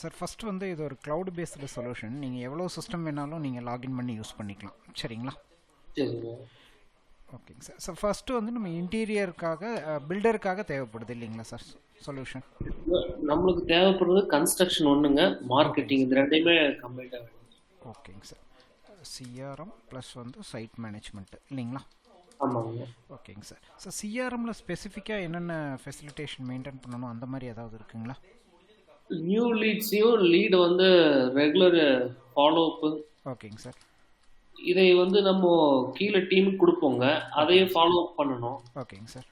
Sir first வந்து இது ஒரு க்ளவுட் பேஸ்டு சொல்யூஷன். நீங்கள் எவ்வளோ சிஸ்டம் வேணாலும் நீங்கள் லாகின் பண்ணி யூஸ் பண்ணிக்கலாம். சரிங்களா? சரிங்க. ஓகேங்க சார். ஸோ ஃபஸ்ட்டு வந்து நம்ம இன்டீரியருக்காக பில்டருக்காக தேவைப்படுது இல்லைங்களா சார் சொல்யூஷன்? நம்மளுக்கு தேவைப்படுறது கன்ஸ்ட்ரக்ஷன் ஒன்றுங்க, மார்க்கெட்டிங், இது ரெண்டையுமே கம்ப்ளீட்டாக வேணும். ஓகேங்க சார். சிஆர்எம் ப்ளஸ் வந்து சைட் மேனேஜ்மெண்ட்டு இல்லைங்களா? ஆமாங்க. ஓகேங்க சார். ஸோ சிஆர்எம்மில் ஸ்பெசிஃபிக்காக என்னென்ன ஃபெசிலிட்டேஷன் மெயின்டைன் பண்ணணும் அந்த மாதிரி ஏதாவது இருக்குங்களா? நியூ லீட்ஸையும் லீடு வந்து ரெகுலர் ஃபாலோ அப்பு, ஓகேங்க சார். இதை வந்து நம்ம கீழே டீமுக்கு கொடுப்போங்க, அதையும் ஃபாலோ அப் பண்ணணும். ஓகேங்க சார்.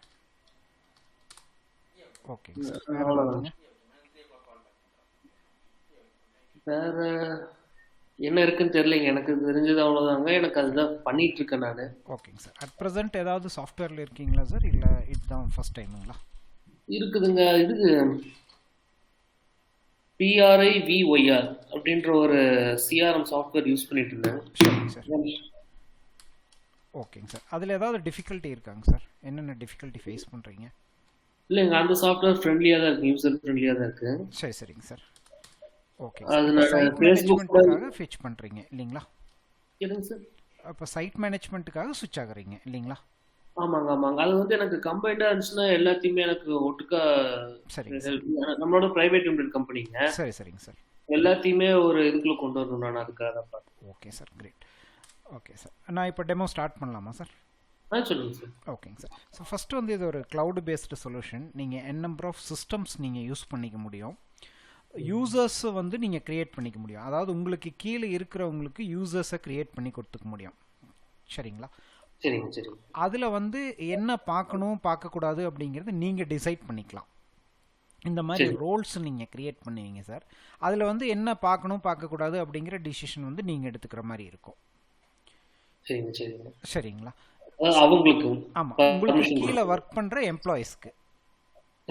ஓகேங்க சார். வேறு அவ்வளோதாங்க. ஏதாவதுங்க? வேற என்ன இருக்குன்னு தெரியலைங்க, எனக்கு தெரிஞ்சது அவ்வளோதாங்க. எனக்கு அதுதான் பண்ணிட்டு இருக்கேன் நான். ஓகேங்க சார். அட் ப்ரெசென்ட் ஏதாவது சாஃப்ட்வேரில் இருக்கீங்களா சார், இல்லை இதுதான் ஃபஸ்ட் டைமுங்களா? இருக்குதுங்க. இதுக்கு PRIVYR அப்படின்ற ஒரு சிஆர்எம் சாஃப்ட்வேர் யூஸ் பண்ணிட்டு இருந்தேன். சரிங்க சார். ஓகேங்க சார். அதில் ஏதாவது டிஃபிகல்ட்டி இருக்காங்க சார்? என்னென்ன டிஃபிகல்ட்டி ஃபேஸ் பண்ணுறீங்க? இல்லைங்க, அந்த சாஃப்ட்வேர் ஃப்ரெண்ட்லியாக தான் இருக்கு, யூசர் ஃப்ரெண்ட்லியாக தான் இருக்கு. சரி சரிங்க சார். ஓகே அது சார். இப்போ நான் சைட் ஃபேஸ்புக் மேனேஜ்மெண்ட்டுக்காக ஃபிச் பண்ணுறீங்க இல்லைங்களா? எதுங்க சார்? இப்போ சைட் மேனேஜ்மெண்ட்டுக்காக சுவிட்ச் ஆகுறீங்க இல்லைங்களா? ஆமாங்க ஆமாங்க. அது வந்து எனக்கு கம்பைண்டாக இருந்துச்சுன்னா எல்லாத்தையுமே எனக்கு ஒட்டுக்கா சரிங்க சார். நம்மளோட பிரைவேட் லிமிடெட் கம்பெனிங்க, சரி சரிங்க சார். எல்லாத்தையுமே ஒரு இதுக்குள்ள கொண்டு வரணும், நான் அதுக்காக தான் பார்த்தேன். Okay sir, great. Okay sir. நான் இப்போ டெமோ ஸ்டார்ட் பண்ணலாமா சார்? சொல்லுங்க சார். ஓகேங்க சார். ஸோ ஃபஸ்ட்டு வந்து இது ஒரு க்ளவுட் பேஸ்டு சொல்யூஷன். நீங்கள் n நம்பர் ஆஃப் சிஸ்டம்ஸ் நீங்கள் யூஸ் பண்ணிக்க முடியும். யூசர்ஸ் வந்து நீங்கள் க்ரியேட் பண்ணிக்க முடியும். அதாவது உங்களுக்கு கீழே இருக்கிறவங்களுக்கு யூசர்ஸை க்ரியேட் பண்ணி கொடுத்துக்க முடியும். சரிங்களா? சரிங்க சரிங்க. அதில் வந்து என்ன பார்க்கணும் பார்க்கக்கூடாது அப்படிங்கிறது நீங்கள் டிசைட் பண்ணிக்கலாம். இந்த மாதிரி சரி ரோல்ஸ் நீங்கள் க்ரியேட் பண்ணுவீங்க சார். அதில் வந்து என்ன பார்க்கணும் பார்க்கக்கூடாது அப்படிங்கிற டிசிஷன் வந்து நீங்கள் எடுத்துக்கிற மாதிரி இருக்கும். சரிங்க சரிங்க. சரிங்களா? அதாவது அவங்களுக்கு ஆமாம், உங்களுக்கு பர்மிஷன் கீழே கொடுக்கணும். ஒர்க் பண்ணுற எம்ப்ளாயீஸ்க்கு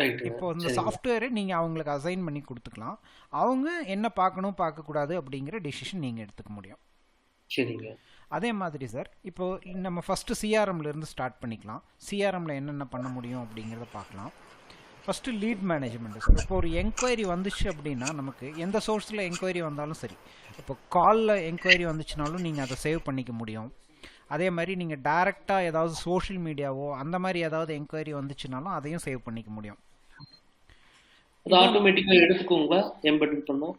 ரைட்டுங்க. இப்போ இந்த சரிங்க சாஃப்ட்வேரை நீங்கள் அவங்களுக்கு அசைன் பண்ணி கொடுத்துக்கலாம். அவங்க என்ன பார்க்கணும் பார்க்கக்கூடாது அப்படிங்கிற டிசிஷன் நீங்கள் எடுத்துக்க முடியும். சரிங்க. அதே மாதிரி சார், இப்போ நம்ம ஃபஸ்ட்டு சிஆர்எம்லேருந்து ஸ்டார்ட் பண்ணிக்கலாம். சிஆர்எம்மில் என்னென்ன பண்ண முடியும் அப்படிங்கிறத பார்க்கலாம். First lead management sir. இப்போ ஒரு என்கொயரி வந்துச்சு அப்படின்னா நமக்கு எந்த சோர்ஸில் என்கொயரி வந்தாலும் சரி, இப்போ காலில் என்கொயரி வந்துச்சுனாலும் நீங்கள் அதை சேவ் பண்ணிக்க முடியும். அதே மாதிரி நீங்கள் டைரெக்டாக ஏதாவது சோஷியல் மீடியாவோ அந்த மாதிரி ஏதாவது என்கொயரி வந்துச்சுனாலும் அதையும் சேவ் பண்ணிக்க முடியும். அது ஆட்டோமேட்டிக்காக எடுத்துக்கோங்களா எம்பெட் பண்ணோம்?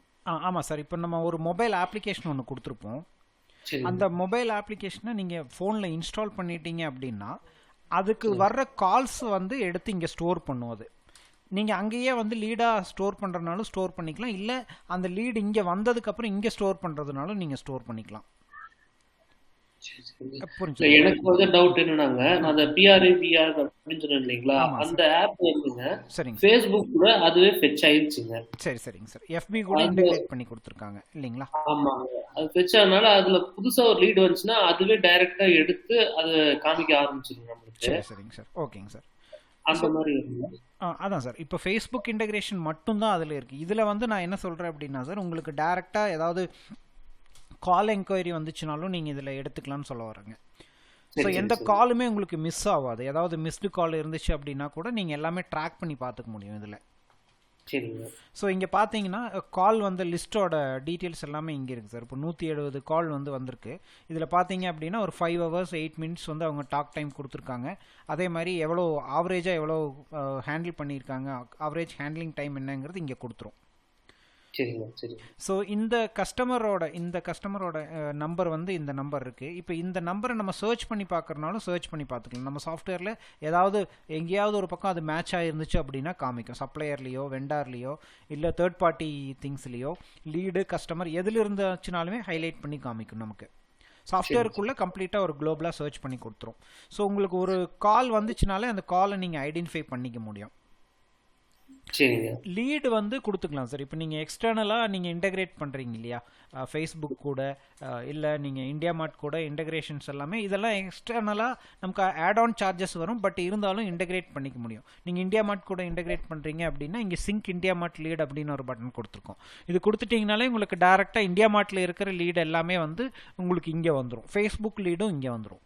ஆமாம் சார். இப்போ நம்ம ஒரு மொபைல் அப்ளிகேஷன் ஒன்று கொடுத்துருப்போம். சரிங்க அந்த மொபைல் அப்ளிகேஷனை நீங்கள் ஃபோனில் இன்ஸ்டால் பண்ணிட்டீங்க அப்படின்னா அதுக்கு வர்ற கால்ஸ் வந்து எடுத்து இங்கே ஸ்டோர் பண்ணும். அது நீங்கள் அங்கேயே வந்து லீடாக ஸ்டோர் பண்ணுறதுனாலும் ஸ்டோர் பண்ணிக்கலாம், இல்லை அந்த லீடு இங்கே வந்ததுக்கப்புறம் இங்கே ஸ்டோர் பண்ணுறதுனாலும் நீங்கள் ஸ்டோர் பண்ணிக்கலாம். சரி சரி. இல்ல, புரிஞ்சுது? எனக்கு வந்து டவுட் என்னன்னாங்க, நான் அந்த PRIVR அப்படின்னு சொன்னேன் இல்லைங்களா, ஆமாம் அந்த சார். ஆப் வந்துங்க சரிங்க சார். ஃபேஸ்புக் கூட அதுவே ஃபெச் ஆயிடுச்சுங்க. சரி சரிங்க சார். எஃபி கூட அது இன்டெகிரேட் பண்ணி கொடுத்துருக்காங்க இல்லைங்களா? ஆமாங்க, அது ஃபெச் ஆனனால அதுல புதுசா ஒரு லீடு வந்துச்சுன்னா அதுவே டைரக்டா எடுத்து அது காமிக்க ஆரம்பிச்சிடும் நம்மளுக்கு. சரி சரிங்க சார். ஓகேங்க சார். அந்த ஸோ மாதிரி இருக்குங்க. அதான் சார். இப்போ ஃபேஸ்புக் இன்டெகிரேஷன் மட்டும்தான் அதில் இருக்குது. இதில் வந்து நான் என்ன சொல்கிறேன் அப்படின்னா சார், உங்களுக்கு டேரெக்டாக ஏதாவது கால் என்கொயரி வந்துச்சுனாலும் நீங்கள் இதில் எடுத்துக்கலாம்னு சொல்ல வரேங்க. ஸோ சரி சரி எந்த சரி. காலுமே உங்களுக்கு மிஸ் ஆகாது. ஏதாவது மிஸ்டு கால் இருந்துச்சு அப்படின்னா கூட நீங்கள் எல்லாமே ட்ராக் பண்ணி பார்த்துக்க முடியும் இதில். சரிங்க ஸோ இங்கே பார்த்தீங்கன்னா கால் வந்து லிஸ்ட்டோட டீட்டெயில்ஸ் எல்லாமே இங்கே இருக்குது சார். இப்போ 170 கால் வந்து வந்திருக்கு. இதில் பார்த்தீங்க அப்படின்னா ஒரு 5 hours 8 minutes வந்து அவங்க டாக் டைம் கொடுத்துருக்காங்க. அதே மாதிரி எவ்வளோ ஆவரேஜாக எவ்வளோ ஹேண்டில் பண்ணியிருக்காங்க, ஆவரேஜ் ஹேண்ட்லிங் டைம் என்னங்கிறது இங்கே கொடுத்துரும். சரிங்க சரிங்க. ஸோ இந்த கஸ்டமரோட நம்பர் வந்து இந்த நம்பர் இருக்குது. இப்போ இந்த நம்பரை நம்ம சர்ச் பண்ணி பார்க்குறனாலும் சர்ச் பண்ணி பார்த்துக்கலாம். நம்ம சாஃப்ட்வேரில் ஏதாவது எங்கேயாவது ஒரு பக்கம் அது மேட்ச் ஆகிருந்துச்சு அப்படின்னா காமிக்கும். சப்ளையர்லேயோ வெண்டார்லேயோ இல்லை தேர்ட் பார்ட்டி திங்ஸ்லேயோ லீடு கஸ்டமர் எதில் இருந்துச்சுனாலுமே ஹைலைட் பண்ணி காமிக்கும் நமக்கு. சரி சாஃப்ட்வேருக்குள்ளே கம்ப்ளீட்டாக ஒரு குளோபலாக சர்ச் பண்ணி கொடுத்துரும். ஸோ உங்களுக்கு ஒரு கால் வந்துச்சுனாலே அந்த காலை நீங்கள் ஐடென்டிஃபை பண்ணிக்க முடியும். சரிங்க. லீடு வந்து கொடுத்துக்கலாம் சார். இப்போ நீங்கள் எக்ஸ்டர்னலாக நீங்கள் இன்டெகிரேட் பண்ணுறீங்க இல்லையா, ஃபேஸ்புக் கூட இல்லை நீங்கள் இந்தியா மார்ட் கூட இன்டெகிரேஷன்ஸ் எல்லாமே இதெல்லாம் எக்ஸ்டர்னலாக நமக்கு ஆட் ஆன் சார்ஜஸ் வரும். பட் இருந்தாலும் இன்டெகிரேட் பண்ணிக்க முடியும். நீங்கள் இந்தியா மார்ட் கூட இன்டெகிரேட் பண்ணுறீங்க அப்படின்னா இங்கே சிங்க் இந்தியா மார்ட் லீட் அப்படின்னு ஒரு பட்டன் கொடுத்துருக்கோம். இது கொடுத்துட்டிங்கனாலே உங்களுக்கு டேரெக்டாக இந்தியா மார்ட்டில் இருக்கிற லீடு எல்லாமே வந்து உங்களுக்கு இங்கே வந்துடும். ஃபேஸ்புக் லீடும் இங்கே வந்துடும்.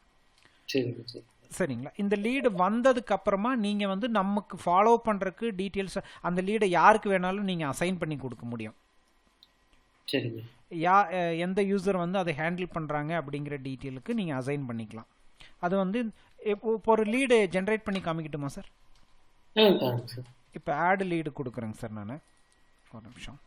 சரிங்க சரி. சரிங்களா? இந்த லீடு வந்ததுக்கு அப்புறமா நீங்கள் வந்து நமக்கு ஃபாலோ பண்ணுறதுக்கு டீட்டெயில்ஸ் அந்த லீடை யாருக்கு வேணாலும் நீங்கள் அசைன் பண்ணி கொடுக்க முடியும். சரிங்க. எந்த யூசர் வந்து அதை ஹேண்டில் பண்ணுறாங்க அப்படிங்கிற டீட்டெயிலுக்கு நீங்கள் அசைன் பண்ணிக்கலாம். அது வந்து இப்போ ஒரு லீடு ஜென்ரேட் பண்ணி காமிக்கட்டுமா சார்? தாங்க சார். இப்போ ஆட் லீடு கொடுக்குறேங்க சார் நான். ஒரு நிமிஷம்.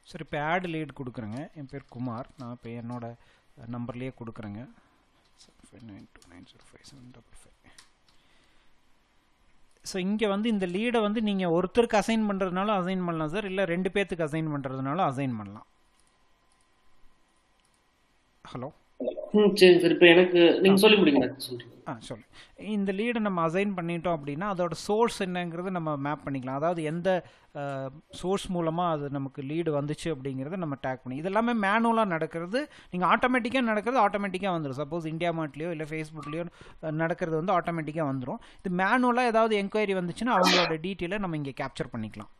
சார் இப்போ ஆட் லீட் கொடுக்குறேங்க. என் பேர் குமார். நான் இப்போ என்னோட நம்பர்லேயே கொடுக்குறேங்க. 7592905755. ஸோ இங்கே வந்து இந்த லீடை வந்து நீங்கள் ஒருத்தருக்கு அசைன் பண்ணுறதுனால அசைன் பண்ணலாம் சார், இல்லை 2 பேர்த்துக்கு அசைன் பண்ணுறதுனால அசைன் பண்ணலாம். ஹலோ. சரி சார். இப்போ எனக்கு நீங்கள் சொல்லி முடியுங்க. சொல்லுங்கள். சொல்லு. இந்த லீடை நம்ம அசைன் பண்ணிட்டோம் அப்படின்னா அதோட சோர்ஸ் என்னங்கிறது நம்ம மேப் பண்ணிக்கலாம். அதாவது எந்த சோர்ஸ் மூலமாக அது நமக்கு லீடு வந்துச்சு அப்படிங்கிறத நம்ம டேக் பண்ணி, இதெல்லாமே மேனுவலாக நடக்கிறது. நீங்கள் ஆட்டோமேட்டிக்காக நடக்கிறது ஆட்டோமேட்டிக்காக வந்துடும். சப்போஸ் இந்தியா மார்ட்லேயோ இல்லை ஃபேஸ்புக்லேயோ நடக்கிறது வந்து ஆட்டோமேட்டிக்காக வந்துடும். இது மேனுவலாக ஏதாவது என்கொயரி வந்துச்சுன்னா அவங்களோட டீட்டெயிலை நம்ம இங்கே கேப்சர் பண்ணிக்கலாம்.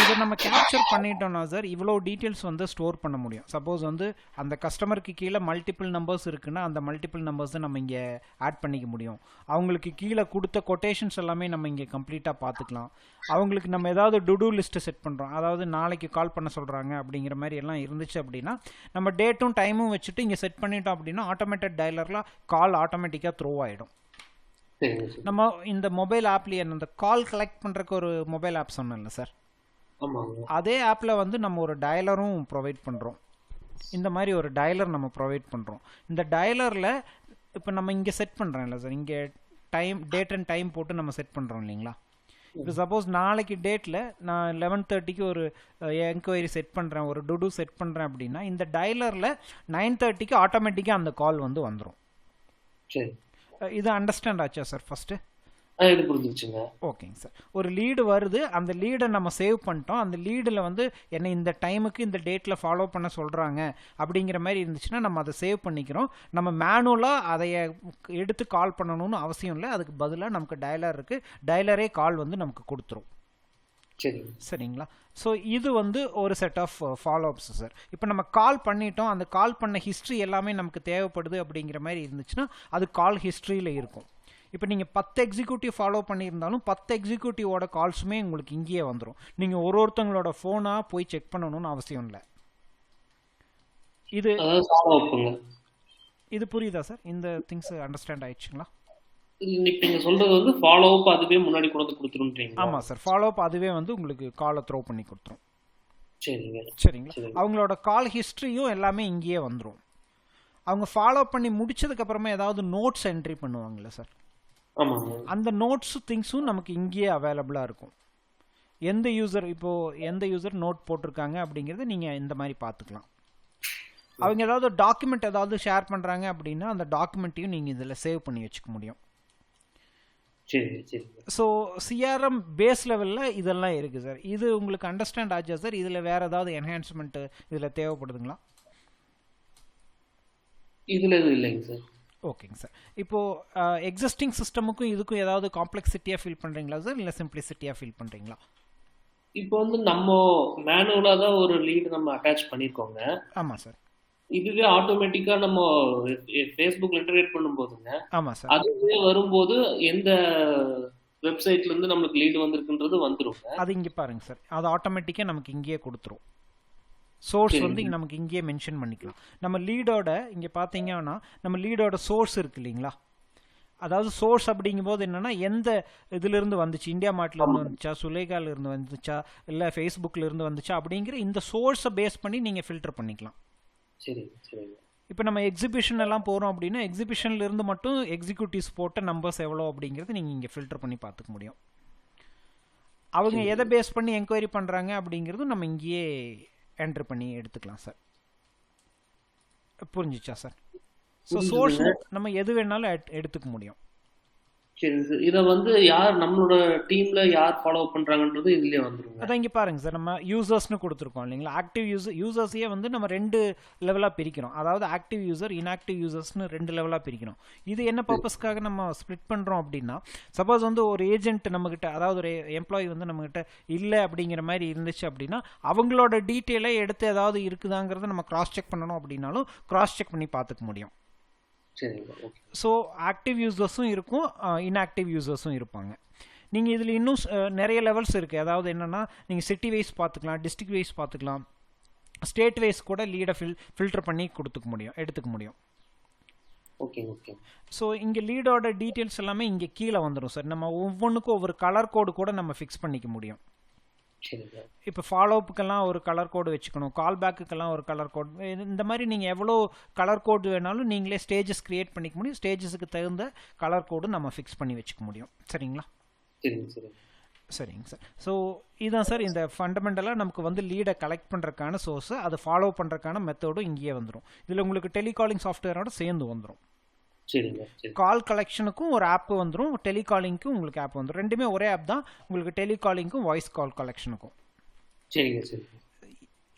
இதை நம்ம கேப்சர் பண்ணிட்டோம்னா சார் இவ்வளோ டீட்டெயில்ஸ் வந்து ஸ்டோர் பண்ண முடியும். சப்போஸ் வந்து அந்த கஸ்டமருக்கு கீழே மல்டிபிள் நம்பர்ஸ் இருக்குன்னா அந்த மல்டிபிள் நம்பர்ஸை நம்ம இங்கே ஆட் பண்ணிக்க முடியும். அவங்களுக்கு கீழே கொடுத்த கொட்டேஷன்ஸ் எல்லாமே நம்ம இங்கே கம்ப்ளீட்டாக பார்த்துக்கலாம். அவங்களுக்கு நம்ம ஏதாவது டு லிஸ்ட்டு செட் பண்ணுறோம், அதாவது நாளைக்கு கால் பண்ண சொல்கிறாங்க அப்படிங்கிற மாதிரி எல்லாம் இருந்துச்சு அப்படின்னா நம்ம டேட்டும் டைமும் வச்சுட்டு இங்கே செட் பண்ணிட்டோம் அப்படின்னா ஆட்டோமேட்டட் டயலரில் கால் ஆட்டோமேட்டிக்காக த்ரோ ஆகிடும். நம்ம இந்த மொபைல் ஆப்லேயே அந்த கால் கலெக்ட் பண்ணுறக்கு ஒரு மொபைல் ஆப் சொன்னோம்ல சார், அதே ஆப்பில் வந்து நம்ம ஒரு டயலரும் ப்ரொவைட் பண்ணுறோம். இந்த மாதிரி ஒரு டயலர் நம்ம ப்ரொவைட் பண்ணுறோம். இந்த டயலரில் இப்போ நம்ம இங்கே செட் பண்ணுறோம்ல சார், இங்கே டேட் அண்ட் டைம் போட்டு நம்ம செட் பண்ணுறோம் இல்லைங்களா. இப்போ சப்போஸ் நாளைக்கு டேட்டில் நான் 11:30க்கு ஒரு என்கொயரி செட் பண்ணுறேன், ஒரு டு செட் பண்ணுறேன் அப்படின்னா இந்த டயலரில் 9:30க்கு ஆட்டோமேட்டிக்காக அந்த கால் வந்து வந்துடும். இது அண்டர்ஸ்டாண்ட் ஆச்சா சார் ஃபஸ்ட்டு? இது புரிஞ்சிச்சுங்க. ஓகேங்க சார். ஒரு லீடு வருது, அந்த லீடை நம்ம சேவ் பண்ணிட்டோம். அந்த லீடில் வந்து என்ன இந்த டைமுக்கு இந்த டேட்டில் ஃபாலோ பண்ண சொல்கிறாங்க அப்படிங்கிற மாதிரி இருந்துச்சுன்னா நம்ம அதை சேவ் பண்ணிக்கிறோம். நம்ம மேனுவலாக அதை எடுத்து கால் பண்ணணும்னு அவசியம் இல்லை. அதுக்கு பதிலாக நமக்கு டயலர் இருக்குது, டயலரே கால் வந்து நமக்கு கொடுத்துரும். சரிங்களா. ஸோ இது வந்து ஒரு செட் ஆஃப் ஃபாலோஅப்ஸ் சார். இப்போ நம்ம கால் பண்ணிட்டோம், அந்த கால் பண்ண ஹிஸ்ட்ரி எல்லாமே நமக்கு தேவைப்படுது அப்படிங்கிற மாதிரி இருந்துச்சுன்னா அது கால் ஹிஸ்ட்ரியில் இருக்கும். இப்போ நீங்கள் 10 எக்ஸிக்யூட்டிவ் ஃபாலோ பண்ணியிருந்தாலும் 10 எக்ஸிக்யூட்டிவோட கால்ஸுமே உங்களுக்கு இங்கேயே வந்துடும். நீங்கள் ஒருத்தங்களோட ஃபோனாக போய் செக் பண்ணணும்னு அவசியம் இல்லை. இது புரியுதா சார்? இந்த திங்ஸ் அண்டர்ஸ்டாண்ட் ஆயிடுச்சுங்களா? நீங்க சொல்றது வந்து ஃபாலோ அப் அதுவே முன்னாடி கொண்டு கொடுத்துருன்றீங்க. ஆமா சார், ஃபாலோ அப் அதுவே வந்து உங்களுக்கு காலை த்ரோ பண்ணி கொடுத்துரும். சரிங்க. சரிங்களா. அவங்களோட கால் ஹிஸ்ட்ரியும் எல்லாமே இங்கேயே வந்துடும். அவங்க ஃபாலோ பண்ணி முடிச்சதுக்கு அப்புறமா ஏதாவது நோட்ஸ் என்ட்ரி பண்ணுவாங்கல்ல சார், அந்த நோட்ஸ் திங்ஸும் நமக்கு இங்கேயே அவைலபிளாக இருக்கும். எந்த யூசர் நோட் போட்டிருக்காங்க அப்படிங்கிறத நீங்கள் இந்த மாதிரி பார்த்துக்கலாம். அவங்க ஏதாவது டாக்குமெண்ட் ஏதாவது ஷேர் பண்ணுறாங்க அப்படின்னா அந்த டாக்குமெண்ட்டையும் நீங்கள் இதில் சேவ் பண்ணி வச்சுக்க முடியும். ஸோ சிஆர்எம் பேஸ் லெவலில் இதெல்லாம் இருக்குது சார். இது உங்களுக்கு அண்டர்ஸ்டாண்ட் ஆச்சா சார்? இதில் வேறு ஏதாவது என்ஹான்ஸ்மெண்ட்டு இதில் தேவைப்படுதுங்களா? இதில் எதுவும் இல்லைங்க சார். ஓகேங்க சார். இப்போது எக்ஸிஸ்டிங் சிஸ்டமுக்கும் இதுக்கும் ஏதாவது காம்ப்ளெக்சிட்டியாக ஃபீல் பண்ணுறீங்களா சார், இல்லை சிம்பிளிசிட்டியாக ஃபீல் பண்ணுறீங்களா? இப்போ வந்து நம்ம மேனுவலாக தான் ஒரு லீடு நம்ம அட்டாச் பண்ணியிருக்கோங்க. ஆமாம் சார். இதுவே ஆட்டோமேட்டிக்கா நம்ம ஃபேஸ்புக்ல இன்டகிரேட் பண்ணும்போதுங்க, ஆமா சார், அதுவே வரும்போது எந்த வெப்சைட்ல இருந்து நமக்கு லீட் வந்திருக்குன்றது வந்துருங்க. அது இங்க பாருங்க சார், அது ஆட்டோமேட்டிக்கா நமக்கு இங்கேயே கொடுத்துரும். சோர்ஸ் வந்து நமக்கு இங்கேயே மென்ஷன் பண்ணிக்கலாம். நம்ம லீடோட இங்க பாத்தீங்கன்னா நம்ம லீடோட சோர்ஸ் இருக்கு இல்லைங்களா, அதாவது சோர்ஸ் அப்படிங்கும்போது என்னன்னா எந்த இதுல இருந்து வந்துச்சு, இந்தியா மார்ட்ல இருந்து வந்துச்சா, சுலேகால இருந்து வந்துச்சா, இல்ல ஃபேஸ்புக்ல இருந்து வந்துச்சா அப்படிங்கிற இந்த சோர்ஸை பேஸ் பண்ணி நீங்க ஃபில்டர் பண்ணிக்கலாம். சரி சரி. இப்போ நம்ம எக்ஸிபிஷன் எல்லாம் போகிறோம் அப்படின்னா எக்ஸிபிஷன்ல இருந்து மட்டும் எக்ஸிக்யூட்டிவ்ஸ் போட்ட நம்பர்ஸ் எவ்வளோ அப்படிங்கிறது நீங்கள் இங்கே ஃபில்டர் பண்ணி பார்த்துக்க முடியும். அவங்க எதை பேஸ் பண்ணி என்கொயரி பண்ணுறாங்க அப்படிங்கிறதும் நம்ம இங்கேயே என்ட்ரு பண்ணி எடுத்துக்கலாம் சார். புரிஞ்சிச்சா சார்? ஸோ சோர்ஸ் நம்ம எது வேணாலும் எடுத்துக்க முடியும். சரிங்க சார். இத வந்து யார் நம்மளோட டீம்ல யார் ஃபாலோ பண்றாங்கன்றது இதுலயே வந்துருங்க. அதான் இங்கே பாருங்க சார், நம்ம யூசர்ஸ்னு கொடுத்துருக்கோம் இல்லைங்களா. ஆக்டிவ் யூசர்ஸையே வந்து நம்ம 2 லெவலாக பிரிக்கிறோம். அதாவது ஆக்டிவ் யூசர், இன்ஆக்டிவ் யூசர்ஸ்னு 2 லெவலாக பிரிக்கிறோம். இது என்ன பர்பஸ்க்காக நம்ம ஸ்ப்ளிட் பண்ணுறோம் அப்படின்னா, சப்போஸ் வந்து ஒரு ஏஜென்ட் நம்மக்கிட்ட, அதாவது ஒரு எம்ப்ளாயி வந்து நம்மக்கிட்ட இல்லை அப்படிங்கிற மாதிரி இருந்துச்சு அப்படின்னா, அவங்களோட டீட்டெயிலை எடுத்து ஏதாவது இருக்குதாங்கிறத நம்ம கிராஸ் செக் பண்ணணும் அப்படின்னாலும் கிராஸ் செக் பண்ணி பார்த்துக்க முடியும். சரிங்க. ஓகே. ஸோ ஆக்டிவ் யூசர்ஸும் இருக்கும், இன்ஆக்டிவ் யூசர்ஸும் இருப்பாங்க. நீங்கள் இதில் இன்னும் நிறைய லெவல்ஸ் இருக்குது. அதாவது என்னென்னா, நீங்கள் சிட்டி வைஸ் பார்த்துக்கலாம், டிஸ்ட்ரிக்ட் வைஸ் பார்த்துக்கலாம், ஸ்டேட் வைஸ் கூட லீடை ஃபில்டர் பண்ணி எடுத்துக்க முடியும். Okay okay. ஸோ இங்கே லீடோட டீட்டெயில்ஸ் எல்லாமே இங்கே கீழே வந்துடும் சார். நம்ம ஒவ்வொன்றுக்கும் ஒவ்வொரு கலர் கோடு கூட நம்ம ஃபிக்ஸ் பண்ணிக்க முடியும். சரிங்க. இப்போ ஃபாலோஅப்புக்கெல்லாம் ஒரு கலர் கோடு வச்சுக்கணும், கால் பேக்குக்கெல்லாம் ஒரு கலர் கோடு, இந்த மாதிரி நீங்கள் எவ்வளோ கலர் கோடு வேணாலும் நீங்களே ஸ்டேஜஸ் க்ரியேட் பண்ணிக்க முடியும். ஸ்டேஜஸுக்கு தகுந்த கலர் கோடு நம்ம ஃபிக்ஸ் பண்ணி வச்சுக்க முடியும். சரிங்களா? சரிங்க சார். ஸோ இதுதான் சார் இந்த ஃபண்டமெண்டலாக நமக்கு வந்து லீடை கலெக்ட் பண்ணுறதுக்கான சோர்ஸு, அதை ஃபாலோ பண்ணுறதுக்கான மெத்தடும் இங்கேயே வந்துடும். இதில் உங்களுக்கு டெலிகாலிங் சாஃப்ட்வேரோட சேர்ந்து வந்துடும். கால் கலெக்ஷனுக்கும் ஒரு ஆப் வந்துடும், டெலிகாலிங்க்கும் உங்களுக்கு ஆப் வந்துடும். ரெண்டுமே ஒரே ஆப் தான் உங்களுக்கு, டெலிகாலிங்க்கும் வாய்ஸ் கால் கலெக்ஷனுக்கும். சரிங்க சரி.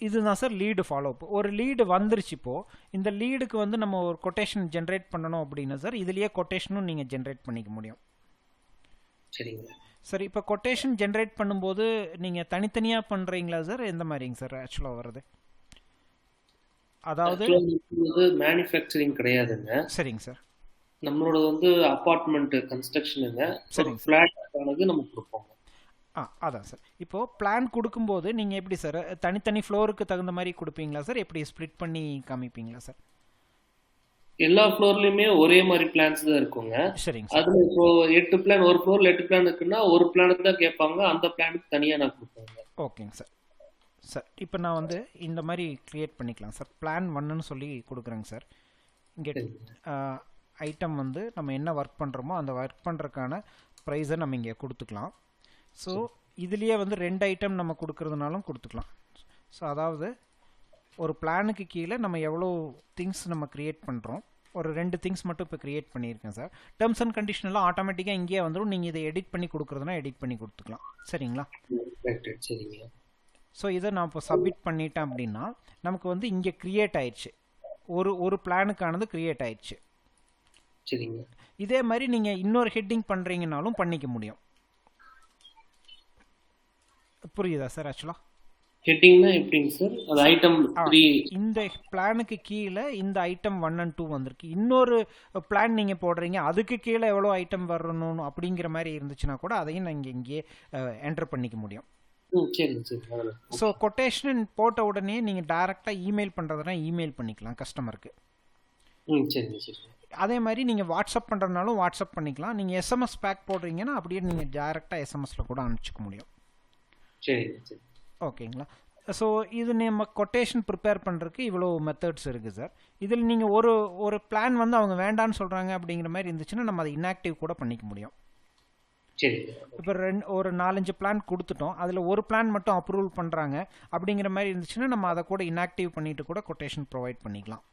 இதுதான் சார் லீடு ஃபாலோஅப். ஒரு லீடு வந்துருச்சு. இப்போது இந்த லீடுக்கு வந்து நம்ம ஒரு கொட்டேஷன் ஜென்ரேட் பண்ணணும் அப்படின்னா சார், இதுலேயே கொட்டேஷனும் நீங்கள் ஜென்ரேட் பண்ணிக்க முடியும். சரிங்க சார். இப்போ கொட்டேஷன் ஜென்ரேட் பண்ணும்போது நீங்கள் தனித்தனியாக பண்ணுறீங்களா சார், எந்த மாதிரிங்க சார் ஆக்சுவலாக வருது? அதாவது மேனுஃபேக்சரிங் கிடையாதுங்க. சரிங்க சார். நம்மளோட வந்து அபார்ட்மெண்ட் கன்ஸ்ட்ரக்ஷனுங்க. சரிங்க ஃபிளாட் ஆனது நம்ம கொடுப்போம். அதான் சார். இப்போது பிளான் கொடுக்கும்போது நீங்கள் எப்படி சார் தனித்தனி ஃப்ளோருக்கு தகுந்த மாதிரி கொடுப்பீங்களா சார், எப்படி ஸ்ப்ளிட் பண்ணி காமிப்பீங்களா சார்? எல்லா ஃப்ளோர்லயுமே ஒரே மாதிரி பிளான்ஸ் தான் இருக்குங்க. சரிங்க. அதுல இப்போ 8 பிளான், ஒரு ஃப்ளோர்ல 8 பிளான் இருக்குன்னா ஒரு பிளானுக்கு தான் கேட்பாங்க, அந்த பிளானுக்கு தனியா நான் கொடுப்பேங்க. ஓகேங்க சார். சார் இப்போ நான் வந்து இந்த மாதிரி கிரியேட் பண்ணிக்கலாம் சார். பிளான் 1ன்னு சொல்லி கொடுக்குறேங்க சார். இங்கே ஐட்டம் வந்து நம்ம என்ன ஒர்க் பண்ணுறோமோ அந்த ஒர்க் பண்ணுறதுக்கான ப்ரைஸை நம்ம இங்கே கொடுத்துக்கலாம். ஸோ இதுலேயே வந்து 2 ஐட்டம் நம்ம கொடுக்குறதுனாலும் கொடுத்துக்கலாம். ஸோ அதாவது ஒரு பிளானுக்கு கீழே நம்ம எவ்வளோ திங்ஸ் நம்ம க்ரியேட் பண்ணுறோம், ஒரு 2 திங்ஸ் மட்டும் இப்போ க்ரியேட் பண்ணியிருக்கேன் சார். டேர்ம்ஸ் அண்ட் கண்டிஷன் எல்லாம் ஆட்டோமேட்டிக்காக இங்கேயே வந்துடும். நீங்கள் இதை எடிட் பண்ணி கொடுக்குறதுனா எடிட் பண்ணி கொடுத்துக்கலாம். சரிங்களா? சரிங்க. ஸோ இதை நான் இப்போ சப்மிட் பண்ணிட்டேன் அப்படின்னா நமக்கு வந்து இங்கே க்ரியேட் ஆயிடுச்சு, ஒரு பிளானுக்கானது க்ரியேட் ஆயிடுச்சு. சரிங்க. இதே மாதிரி நீங்கள் இன்னொரு ஹெட்டிங் பண்ணுறீங்கனாலும் பண்ணிக்க முடியும். புரியுதா சார்? ஆக்சுவலாக ஹெட்டிங்னா எப்படிங்க சார்? அது ஐட்டம் 3 இந்த பிளானுக்கு கீழே இந்த ஐட்டம் 1 and 2 வந்திருக்கு. இன்னொரு பிளான் நீங்கள் போடுறீங்க, அதுக்கு கீழே எவ்வளோ ஐட்டம் வரணும் அப்படிங்கிற மாதிரி இருந்துச்சுன்னா கூட அதையும் நீங்கள் இங்கே என்டர் பண்ணிக்க முடியும். ஸோ கொட்டேஷன் போட்ட உடனே நீங்கள் டைரெக்டாக இமெயில் பண்ணுறதுனா இமெயில் பண்ணிக்கலாம் கஸ்டமருக்கு. அதே மாதிரி நீங்கள் வாட்ஸ்அப் பண்ணுறதுனாலும் வாட்ஸ்அப் பண்ணிக்கலாம். நீங்கள் எஸ்எம்எஸ் பேக் போடுறீங்கன்னா அப்படியே நீங்கள் டைரெக்டாக எஸ்எம்எஸில் கூட அனுப்பிச்சிக்க முடியும். ஓகேங்களா? ஸோ இது நம்ம கொட்டேஷன் ப்ரிப்பேர் பண்ணுறதுக்கு இவ்வளோ மெத்தட்ஸ் இருக்குது சார். இதில் நீங்கள் ஒரு பிளான் வந்து அவங்க வேண்டான்னு சொல்கிறாங்க அப்படிங்கிற மாதிரி இருந்துச்சுன்னா நம்ம அதை இன்ஆக்டிவ் கூட பண்ணிக்க முடியும். இப்போ ஒரு 4-5 பிளான் கொடுத்துட்டோம், அதில் ஒரு பிளான் மட்டும் அப்ரூவல் பண்ணுறாங்க அப்படிங்கிற மாதிரி இருந்துச்சுன்னா நம்ம அதை கூட இன்ஆக்டிவ் பண்ணிட்டு கூட கொட்டேஷன் ப்ரொவைட் பண்ணிக்கலாம்.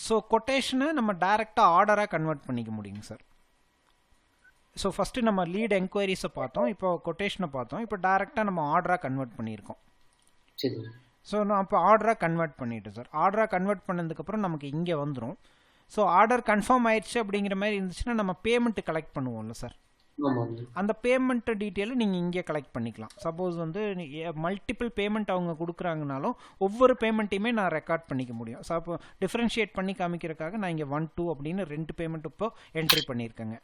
ஸோ கொட்டேஷனை நம்ம டைரெக்டாக ஆர்டராக கன்வெர்ட் பண்ணிக்க முடியுங்க சார். ஸோ ஃபஸ்ட்டு நம்ம லீட் என்கொயரிஸை பார்த்தோம், இப்போ கொட்டேஷனை பார்த்தோம், இப்போ டைரெக்டாக நம்ம ஆர்டராக கன்வெர்ட் பண்ணியிருக்கோம். ஸோ நான் இப்போ ஆர்டராக கன்வெர்ட் பண்ணிவிட்டேன் சார். ஆர்டராக கன்வெர்ட் பண்ணதுக்கப்புறம் நமக்கு இங்கே வந்துடும். ஸோ ஆர்டர் கன்ஃபார்ம் ஆயிடுச்சு அப்படிங்கிற மாதிரி இருந்துச்சுன்னா நம்ம பேமெண்ட்டு கலெக்ட் பண்ணுவோம்ல சார், அந்த பேமெண்ட் டீட்டெயிலை நீங்கள் இங்கே கலெக்ட் பண்ணிக்கலாம். சப்போஸ் வந்து மல்டிபிள் பேமெண்ட் அவங்க கொடுக்குறாங்கனாலும் ஒவ்வொரு பேமெண்ட்டையுமே நான் ரெக்கார்ட் பண்ணிக்க முடியும். ஸோ அப்போ டிஃப்ரென்ஷியேட் பண்ணி காமிக்கிறதுக்காக நான் இங்கே 1, 2 அப்படின்னு 2 பேமெண்ட் இப்போ என்ட்ரி பண்ணியிருக்கேங்க.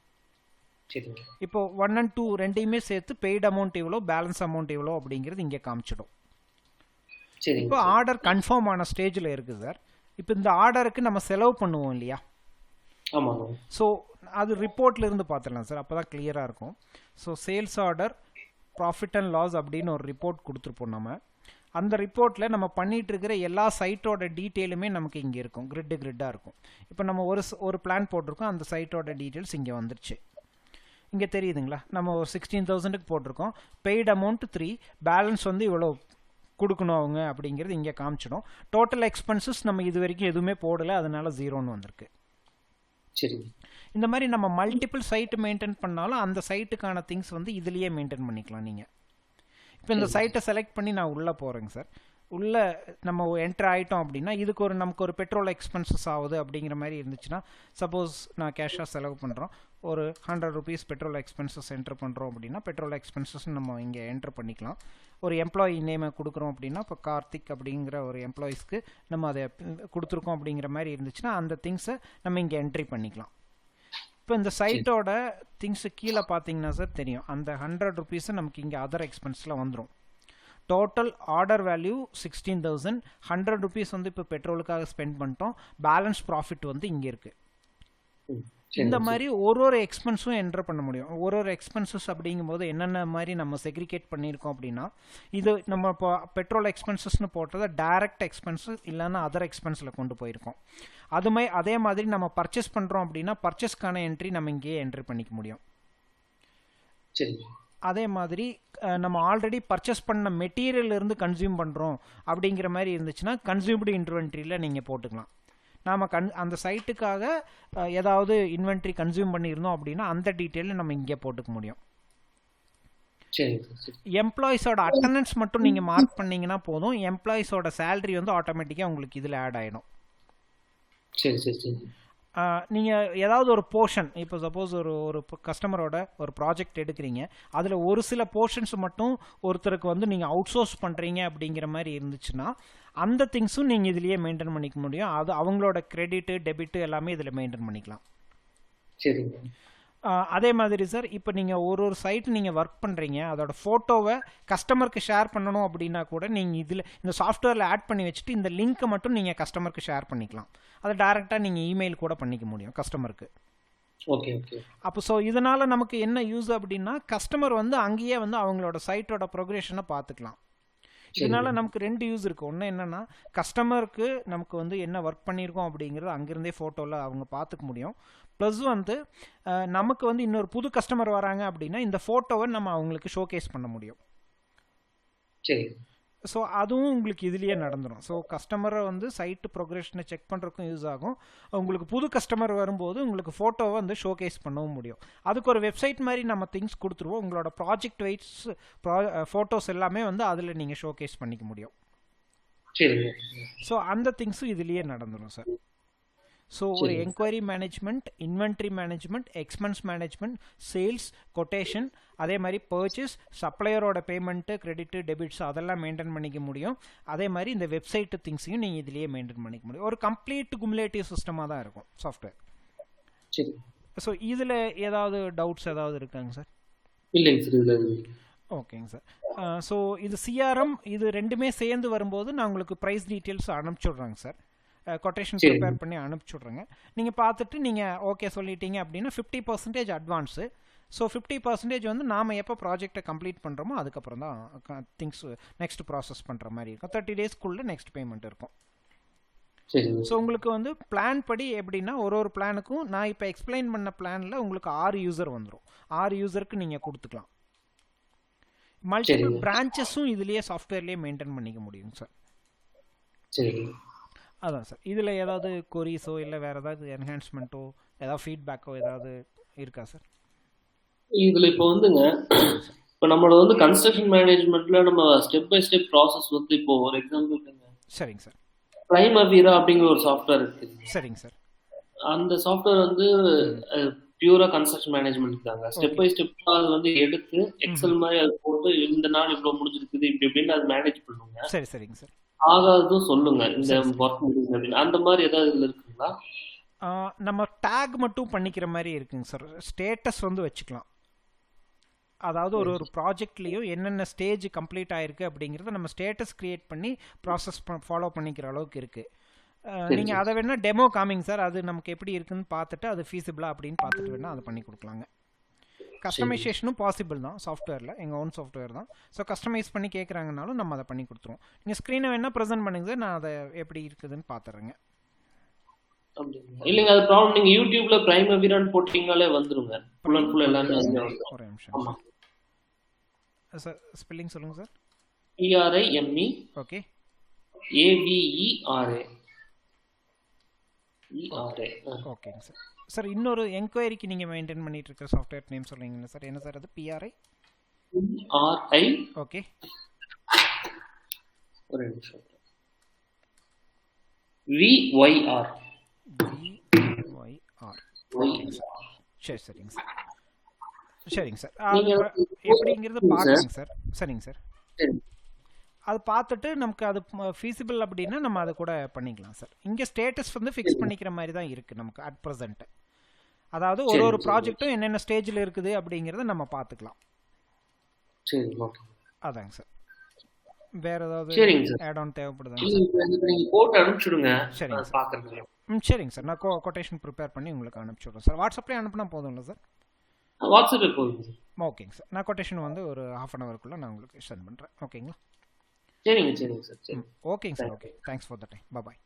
இப்போ 1 and 2 ரெண்டையுமே சேர்த்து பெய்டு அமௌண்ட் இவ்வளோ, பேலன்ஸ் அமௌண்ட் இவ்வளோ அப்படிங்கிறது இங்கே காமிச்சிடும். இப்போ ஆர்டர் கன்ஃபார்ம் ஆன ஸ்டேஜில் இருக்குது சார். இப்போ இந்த ஆர்டருக்கு நம்ம செலவு பண்ணுவோம் இல்லையா? ஸோ அது ரிப்போர்ட்ல இருந்து பார்த்துடலாம் சார், அப்போ தான் கிளியராக இருக்கும். So sales order, profit and loss அப்படின்னு ஒரு ரிப்போர்ட் கொடுத்துருப்போம் நம்ம. அந்த ரிப்போர்ட்டில் நம்ம பண்ணிகிட்டு இருக்கிற எல்லா சைட்டோட டீட்டெயிலுமே நமக்கு இங்கே இருக்கும், கிரிட்டாக இருக்கும். இப்போ நம்ம ஒரு பிளான் போட்டிருக்கோம், அந்த சைட்டோட டீட்டெயில்ஸ் இங்கே வந்துருச்சு. இங்கே தெரியுதுங்களா? நம்ம ஒரு 16,000க்கு போட்டிருக்கோம், பெய்டு அமௌண்ட் 3, பேலன்ஸ் வந்து இவ்வளோ கொடுக்கணும் அவங்க அப்படிங்கிறது இங்கே காமிச்சிடும். டோட்டல் எக்ஸ்பென்சஸ் நம்ம இது வரைக்கும் எதுவுமே போடலை, அதனால 0ன்னு வந்திருக்கு. இந்த மாதிரி நம்ம மல்டிபிள் சைட் மெயின்டைன் பண்ணாலும் அந்த சைட்டுக்கான திங்ஸ் வந்து இதுலேயே மெயின்டைன் பண்ணிக்கலாம் நீங்கள். இப்போ இந்த சைட்டை செலக்ட் பண்ணி நான் உள்ளே போகிறேங்க சார். உள்ளே நம்ம என்ட்ரு ஆகிட்டோம் அப்படின்னா இதுக்கு நமக்கு ஒரு பெட்ரோல் எக்ஸ்பென்சஸ் ஆகுது அப்படிங்கிற மாதிரி இருந்துச்சுன்னா, சப்போஸ் நான் கேஷாக செலவு பண்ணுறோம், ஒரு 100 rupees பெட்ரோல் எக்ஸ்பென்சஸ் என்ட்ரு பண்ணுறோம் அப்படின்னா பெட்ரோல் எக்ஸ்பென்சஸ் நம்ம இங்கே என்ட்ரு பண்ணிக்கலாம். ஒரு எம்ப்ளாயி நேமை கொடுக்குறோம் அப்படின்னா, இப்போ கார்த்திக் அப்படிங்கிற ஒரு எம்ப்ளாயீஸ்க்கு நம்ம அதை கொடுத்துருக்கோம் அப்படிங்கிற மாதிரி இருந்துச்சுன்னா அந்த திங்ஸை நம்ம இங்கே என்ட்ரி பண்ணிக்கலாம். இப்போ இந்த சைட்டோட திங்ஸு கீழே பார்த்தீங்கன்னா சார் தெரியும், அந்த 100 rupees நமக்கு இங்கே அதர் எக்ஸ்பென்ஸில் வந்துடும். Total order value 16,000. 100 rupees வந்து இப்போ பெட்ரோலுக்காக ஸ்பெண்ட் பண்ணிட்டோம். பேலன்ஸ் ப்ராஃபிட் வந்து இங்கே இருக்குது. இந்த மாதிரி ஒரு எக்ஸ்பென்ஸும் என்டர் பண்ண முடியும். ஒரு எக்ஸ்பென்சஸ் அப்படிங்கும்போது என்னென்ன மாதிரி நம்ம செக்ரிகேட் பண்ணியிருக்கோம் அப்படின்னா, இது நம்ம இப்போ பெட்ரோல் எக்ஸ்பென்சஸ்னு போட்டதை டைரக்ட் எக்ஸ்பென்சஸ் இல்லைன்னா அதர் எக்ஸ்பென்ஸில் கொண்டு போயிருக்கோம். அதே மாதிரி நம்ம பர்ச்சேஸ் பண்ணுறோம் அப்படின்னா பர்ச்சேஸ்க்கான என்ட்ரி நம்ம இங்கேயே என்ட்ரி பண்ணிக்க முடியும். சரி. அதே மாதிரி நம்ம ஆல்ரெடி பர்ச்சேஸ் பண்ண மெட்டீரியல் இருந்து கன்சியூம் பண்ணுறோம் அப்படிங்கிற மாதிரி இருந்துச்சுன்னா கன்சியூம்டு இன்வென்ட்ரியில் நீங்கள் போட்டுக்கலாம். நாம் அந்த சைட்டுக்காக ஏதாவது இன்வென்ட்ரி கன்சியூம் பண்ணியிருந்தோம் அப்படின்னா அந்த டீட்டெயிலில் நம்ம இங்கே போட்டுக்க முடியும். எம்ப்ளாயிஸோட அட்டண்டன்ஸ் மட்டும் நீங்கள் மார்க் பண்ணிங்கன்னா போதும், எம்ப்ளாயிஸோட சேலரி வந்து ஆட்டோமேட்டிக்காக உங்களுக்கு இதில் ஆட் ஆகிடும். சரி சரி சரி. நீங்கள் ஏதாவது ஒரு போர்ஷன், இப்போ சப்போஸ் ஒரு கஸ்டமரோட ஒரு ப்ராஜெக்ட் எடுக்கிறீங்க, அதில் ஒரு சில போர்ஷன்ஸ் மட்டும் ஒருத்தருக்கு வந்து நீங்கள் அவுட் சோர்ஸ் பண்ணுறீங்க அப்படிங்கிற மாதிரி இருந்துச்சுன்னா அந்த திங்ஸும் நீங்கள் இதுலேயே மெயின்டைன் பண்ணிக்க முடியும். அது அவங்களோட கிரெடிட்டு டெபிட்டு எல்லாமே இதில் மெயின்டைன் பண்ணிக்கலாம். சரி. அதே மாதிரி சார், இப்போ நீங்கள் ஒரு சைட் நீங்கள் ஒர்க் பண்ணுறீங்க, அதோட ஃபோட்டோவை கஸ்டமருக்கு ஷேர் பண்ணணும் அப்படின்னா கூட நீங்கள் இதில் இந்த சாஃப்ட்வேரில் ஆட் பண்ணி வச்சுட்டு இந்த லிங்க்கை மட்டும் நீங்கள் கஸ்டமருக்கு ஷேர் பண்ணிக்கலாம். அதை டைரெக்டாக நீங்கள் இமெயில் கூட பண்ணிக்க முடியும் கஸ்டமருக்கு. Okay okay. அப்போ ஸோ இதனால் நமக்கு என்ன யூஸ் அப்படின்னா, கஸ்டமர் வந்து அங்கேயே வந்து அவங்களோட சைட்டோட ப்ரோக்ரஷனை பார்த்துக்கலாம். இதனால் நமக்கு 2 யூஸ் இருக்குது. ஒன்று என்னென்னா, கஸ்டமருக்கு நமக்கு வந்து என்ன ஒர்க் பண்ணியிருக்கோம் அப்படிங்கிறது அங்கேருந்தே ஃபோட்டோவில் அவங்க பார்த்துக்க முடியும். ப்ளஸ் வந்து நமக்கு வந்து இன்னொரு புது கஸ்டமர் வராங்க அப்படின்னா இந்த ஃபோட்டோவை நம்ம அவங்களுக்கு ஷோகேஸ் பண்ண முடியும். சரி. ஸோ அதுவும் உங்களுக்கு இதுலேயே நடந்துடும். ஸோ கஸ்டமரை வந்து சைட்டு ப்ரோக்ரஷனை செக் பண்ணுறதுக்கும் யூஸ் ஆகும். உங்களுக்கு புது கஸ்டமர் வரும்போது உங்களுக்கு ஃபோட்டோவை வந்து ஷோகேஸ் பண்ணவும் முடியும். அதுக்கு ஒரு வெப்சைட் மாதிரி நம்ம திங்ஸ் கொடுத்துருவோம். உங்களோட ப்ராஜெக்ட் வைஸ் ஃபோட்டோஸ் எல்லாமே வந்து அதில் நீங்கள் ஷோகேஸ் பண்ணிக்க முடியும். சரி. ஸோ அந்த திங்ஸும் இதுலேயே நடந்துடும் சார். ஸோ ஒரு enquiry management, inventory management, expense management, sales, quotation, அதே மாதிரி பர்ச்சேஸ், சப்ளையரோட பேமெண்ட்டு, கிரெடிட்டு, டெபிட்ஸ் அதெல்லாம் மெயின்டைன் பண்ணிக்க முடியும். அதே மாதிரி இந்த வெப்சைட்டு திங்ஸையும் நீங்கள் இதுலேயே மெயின்டைன் பண்ணிக்க முடியும். ஒரு கம்ப்ளீட் குமுலேட்டிவ் சிஸ்டமாக தான் இருக்கும் சாஃப்ட்வேர். சரி. ஸோ இதில் ஏதாவது டவுட்ஸ் ஏதாவது இருக்காங்க சார்? இல்லைங்க சார், இல்லை. ஓகேங்க சார். ஸோ இது சிஆர்எம், இது ரெண்டுமே சேர்ந்து வரும்போது நான் உங்களுக்கு ப்ரைஸ் டீட்டெயில்ஸ் அனுப்பிச்சுட்றேங்க சார். கொட்டேஷன் ப்ரிப்பேர் பண்ணி அனுப்பிச்சுட்றேங்க. நீங்கள் பார்த்துட்டு நீங்கள் ஓகே சொல்லிட்டீங்க அப்படின்னா 50% அட்வான்ஸு. ஸோ 50% வந்து நாம் எப்போ ப்ராஜெக்டை கம்ப்ளீட் பண்ணுறோமோ அதுக்கப்புறம் தான் திங்ஸ் நெக்ஸ்ட் ப்ராசஸ் பண்ணுற மாதிரி இருக்கும். 30 daysக்குள்ளே நெக்ஸ்ட் பேமெண்ட் இருக்கும். ஸோ உங்களுக்கு வந்து பிளான் படி எப்படின்னா, ஒரு பிளானுக்கும் நான் இப்போ எக்ஸ்பிளைன் பண்ண பிளானில் உங்களுக்கு 6 யூசர் வந்துடும். 6 யூசருக்கு நீங்கள் கொடுத்துக்கலாம். மல்டிபிள் பிரான்ச்சஸும் இதுலேயே சாஃப்ட்வேர்லேயே மெயின்டைன் பண்ணிக்க முடியும் சார். சரி. அதான் சார். இதில் ஏதாவது கொரிஸோ இல்லை வேறு ஏதாவது என்ஹான்ஸ்மெண்ட்டோ ஏதாவது ஃபீட்பேக்கோ ஏதாவது இருக்கா சார்? இதில் இப்போ வந்துங்க, இப்போ நம்மளோட வந்து கன்ஸ்ட்ரக்ஷன் மேனேஜ்மெண்ட்டில் நம்ம ஸ்டெப் பை ஸ்டெப் ப்ராசஸ் வந்து இப்போ ஒரு எக்ஸாம்பிள். சரிங்க சார். பிரைமவீரா அப்படிங்கிற ஒரு சாஃப்ட்வேர் இருக்குது. சரிங்க சார். அந்த சாஃப்ட்வேர் வந்து பியூரா கன்ஸ்ட்ரக்ஷன் மேனேஜ்மெண்ட் தாங்க. ஸ்டெப் பை ஸ்டெப் அது வந்து எடுத்து எக்ஸல் மாதிரி அது போட்டு இந்த நாள் இவ்வளோ முடிஞ்சிருக்குது இப்படி இப்படின்னு அது மேனேஜ் பண்ணுங்க. சரி சரிங்க சார். ஆகாதும் சொல்லுங்க இந்த ஒர்க் முடியுது அப்படின்னு, அந்த மாதிரி ஏதாவது இதில் இருக்குங்களா? நம்ம டேக் மட்டும் பண்ணிக்கிற மாதிரி இருக்குங்க சார். ஸ்டேட்டஸ் வந்து வச்சுக்கலாம். அதாவது ஒரு ப்ராஜெக்ட்லேயும் என்னென்ன ஸ்டேஜ் கம்ப்ளீட் ஆயிருக்கு அப்படிங்கிறத நம்ம ஸ்டேட்டஸ் கிரியேட் பண்ணி ப்ராசஸ் ஃபாலோ பண்ணிக்கிற அளவுக்கு இருக்குது. நீங்கள் அதை வேணா டெமோ காமிங்க சார். அது நமக்கு எப்படி இருக்குன்னு பார்த்துட்டு அது ஃபீஸிபிளா அப்படின்னு பார்த்துட்டு வேணா அதை பண்ணி கொடுக்கலாங்க. கஸ்டமைசேஷனும் பாசிபிள் தான் சாஃப்ட்வேரில், எங்கள் ஓன் சாஃப்ட்வேர் தான். ஸோ கஸ்டமைஸ் பண்ணி கேட்குறாங்கனாலும் நம்ம அதை பண்ணி கொடுத்துருவோம். நீங்கள் ஸ்க்ரீனை வேணால் ப்ரெசென்ட் பண்ணுங்க சார், நான் அதை எப்படி இருக்குதுன்னு பார்த்துறேங்க. இல்லைங்க, அது ப்ராப்ளம். நீங்கள் யூடியூப்ல பிரைமவீரான்னு போட்டிங்கனாலே வந்துருங்க. ஃபுல் அண்ட் ஃபுல் எல்லாமே வந்துரும். ஒரு நிமிஷம் சார், ஸ்பெல்லிங் சொல்லுங்கள் sir. PRIME okay, AVERA. ERA. ஓகேங்க சார். சார் இன்னொரு என்கொயரிக்கு நீங்கள் மெயின்டைன் பண்ணிட்டு இருக்கிற சாஃப்ட்வேர் நேம் சொல்லுவீங்களா சார்? என்ன சார் அது? PRI PRI. ஓகே, ஒரு நிமிஷம். VYR. VYR. ஓகேங்க சார். சரி, சரிங்க சார். சரிங்க சார். அது எப்படிங்கிறது பார்க்குறேங்க சார். சரிங்க சார். அது பார்த்துட்டு நமக்கு அது ஃபீஸிபிள் அப்படின்னா நம்ம அதை கூட பண்ணிக்கலாம் சார். இங்கே ஸ்டேட்டஸ் வந்து ஃபிக்ஸ் பண்ணிக்கிற மாதிரி தான் இருக்குது நமக்கு அட் ப்ரெசென்ட். அதாவது ஒரு ப்ராஜெக்ட்டும் என்னென்ன ஸ்டேஜில் இருக்குது அப்படிங்கிறத நம்ம பார்த்துக்கலாம். சரி, ஓகே. அதாங்க சார். வேற ஏதாவது ஆட் ஆன் தேவைப்படுதாங்க சார்? நீங்க போட்டு அனுப்பிச்சுடுங்க. சரிங்க சார். பார்க்குறேன். சரிங்க சார். நான் கொட்டேஷன் ப்ரிப்பேர் பண்ணி உங்களுக்கு அனுப்பிச்சுடுறேன் சார். வாட்ஸ்அப்லேயே அனுப்புனா போதும்ல சார்? வாட்ஸ்அப்பில் போதுங்க சார். ஓகேங்க சார். நான் கொட்டேஷன் வந்து ஒரு 1/2 ஹவருக்குள்ளே நான் உங்களுக்கு சென்ட் பண்ணுறேன். ஓகேங்களா? சரிங்க சார். சரி. ஓகேங்க sir. Okay, thanks for the time. Bye.